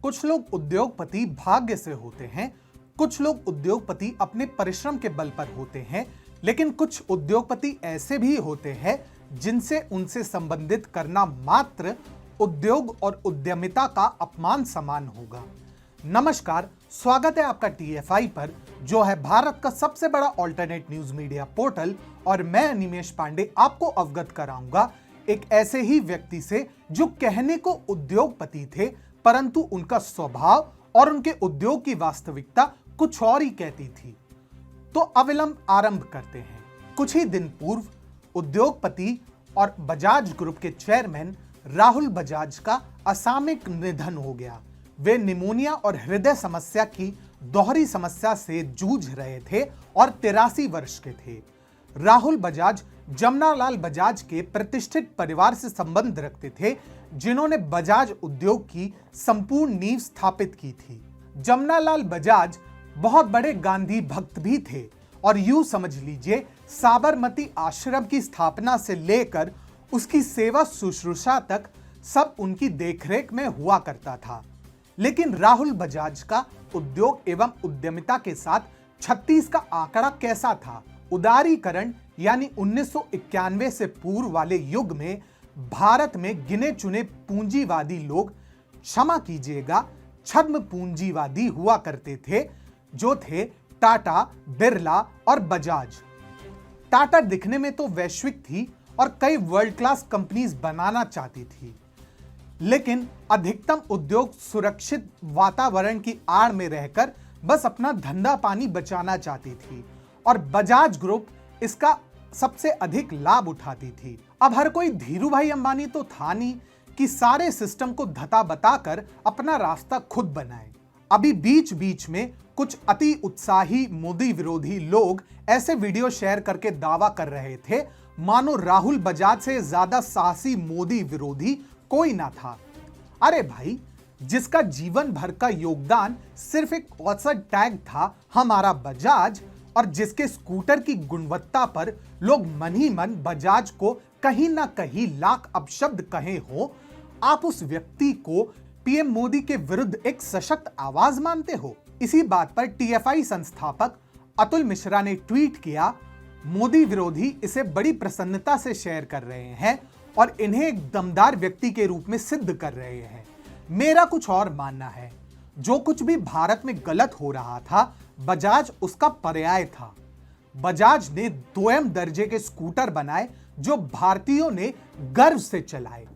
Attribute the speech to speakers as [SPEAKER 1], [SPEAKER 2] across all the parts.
[SPEAKER 1] कुछ लोग उद्योगपति भाग्य से होते हैं, कुछ लोग उद्योगपति अपने परिश्रम के बल पर होते हैं, लेकिन कुछ उद्योगपति ऐसे भी होते हैं जिनसे उनसे संबंधित करना मात्र उद्योग और उद्यमिता का अपमान समान होगा। नमस्कार, स्वागत है आपका टीएफआई पर, जो है भारत का सबसे बड़ा ऑल्टरनेट न्यूज मीडिया पोर्टल। और मैं अनिमेश पांडे आपको अवगत कराऊंगा एक ऐसे ही व्यक्ति से जो कहने को उद्योगपति थे, परंतु उनका स्वभाव और उनके उद्योग की वास्तविकता कुछ और ही कहती थी। तो अविलंब आरंभ करते हैं। कुछ ही दिन पूर्व उद्योगपति और बजाज ग्रुप के चेयरमैन राहुल बजाज का असामयिक निधन हो गया। वे निमोनिया और हृदय समस्या की दोहरी समस्या से जूझ रहे थे और 83 वर्ष के थे। राहुल बजाज जमनालाल बजाज के प्रतिष्ठित परिवार से संबंध रखते थे, जिन्होंने बजाज उद्योग की संपूर्ण नींव स्थापित की थी। जमनालाल बजाज बहुत बड़े गांधी भक्त भी थे और यूं समझ लीजिए साबरमती आश्रम की स्थापना से लेकर उसकी सेवा शुश्रूषा तक सब उनकी देखरेख में हुआ करता था। लेकिन राहुल बजाज का उद्योग एवं उद्यमिता के साथ 36 का आंकड़ा कैसा था? उदारीकरण यानी 1991 से पूर्व वाले युग में भारत में गिने चुने पूंजीवादी लोग, क्षमा कीजिएगा, छद्म पूंजीवादी हुआ करते थे, जो थे टाटा, बिरला और बजाज। टाटा दिखने में तो वैश्विक थी और कई वर्ल्ड क्लास कंपनीज बनाना चाहती थी, लेकिन अधिकतम उद्योग सुरक्षित वातावरण की आड़ में रहकर बस अपना धंधा पानी बचाना चाहती थी और बजाज ग्रुप इसका सबसे अधिक लाभ उठाती थी। अब हर कोई धीरू भाई अंबानी तो था नहीं कि सारे सिस्टम को धता बताकर अपना रास्ता खुद बनाए। अभी बीच बीच में कुछ अति उत्साही मोदी विरोधी लोग ऐसे वीडियो शेयर करके दावा कर रहे थे मानो राहुल बजाज से ज्यादा साहसी मोदी विरोधी कोई ना था। अरे भाई, जिसका जीवन भर का योगदान सिर्फ एक औसत टैग था हमारा बजाज, और जिसके स्कूटर की गुणवत्ता पर लोग मन ही मन बजाज को कहीं ना कहीं लाख अपशब्द कहे हो, आप उस व्यक्ति को पीएम मोदी के विरुद्ध एक सशक्त आवाज मानते हो? इसी बात पर टीएफआई संस्थापक अतुल मिश्रा ने ट्वीट किया, मोदी विरोधी इसे बड़ी प्रसन्नता से शेयर कर रहे हैं और इन्हें एक दमदार व्यक्ति के रूप में सिद्ध कर रहे हैं। मेरा कुछ और मानना है। जो कुछ भी भारत में गलत हो रहा था, बजाज उसका पर्याय था। बजाज ने 2M दर्जे के स्कूटर बनाए जो भारतीयों ने गर्व से चलाए।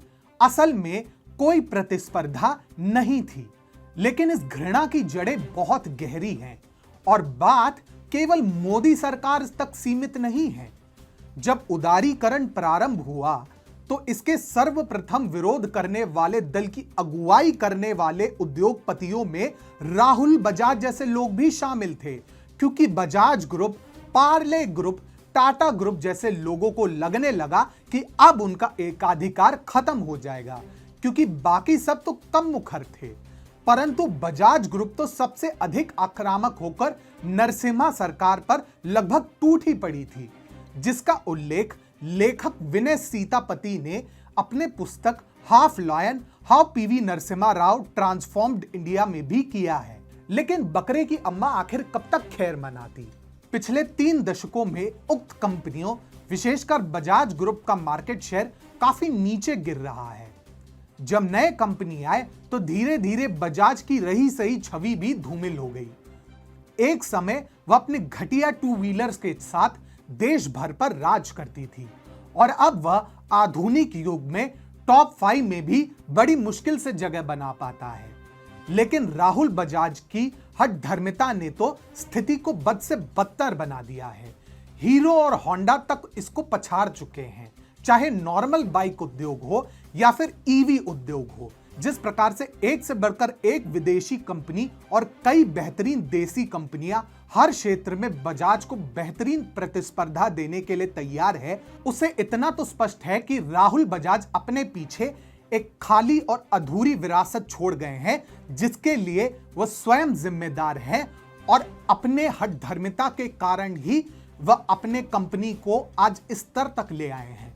[SPEAKER 1] असल में कोई प्रतिस्पर्धा नहीं थी, लेकिन इस घृणा की जड़ें बहुत गहरी हैं और बात केवल मोदी सरकार तक सीमित नहीं है। जब उदारीकरण प्रारंभ हुआ तो इसके सर्वप्रथम विरोध करने वाले दल की अगुवाई करने वाले उद्योगपतियों में राहुल बजाज जैसे लोग भी शामिल थे, क्योंकि Bajaj group, Parle group, Tata group जैसे लोगों को लगने लगा कि अब उनका एकाधिकार खत्म हो जाएगा, क्योंकि बाकी सब तो कम मुखर थे। परंतु बजाज ग्रुप तो सबसे अधिक आक्रामक होकर नरसिम्हा सरकार पर लगभग टूट ही पड़ी थी, जिसका उल्लेख लेखक विनय सीतापति ने अपने पुस्तक half lion how PV Narasimha Rao transformed India में भी किया है। लेकिन बकरे की अम्मा आखिर कब तक खैर मनाती? पिछले 3 दशकों में उक्त कंपनियों, विशेषकर बजाज ग्रुप का मार्केट शेयर काफी नीचे गिर रहा है। जब नए कंपनी आए तो धीरे धीरे बजाज की रही सही छवि भी धूमिल हो गई। एक समय वह अपने घटिया 2 व्हीलर्स के साथ देश भर पर राज करती थी और अब वह आधुनिक युग में टॉप 5 में भी बड़ी मुश्किल से जगह बना पाता है। लेकिन राहुल बजाज की हठधर्मिता ने तो स्थिति को बद से बदतर बना दिया है। हीरो और होंडा तक इसको पछाड़ चुके हैं, चाहे नॉर्मल बाइक उद्योग हो या फिर ईवी उद्योग हो। जिस प्रकार से एक से बढ़कर एक विदेशी कंपनी और कई बेहतरीन देसी कंपनियां हर क्षेत्र में बजाज को बेहतरीन प्रतिस्पर्धा देने के लिए तैयार है, उसे इतना तो स्पष्ट है कि राहुल बजाज अपने पीछे एक खाली और अधूरी विरासत छोड़ गए हैं, जिसके लिए वह स्वयं जिम्मेदार है और अपने हठधर्मिता के कारण ही वह अपने कंपनी को आज इस स्तर तक ले आए हैं।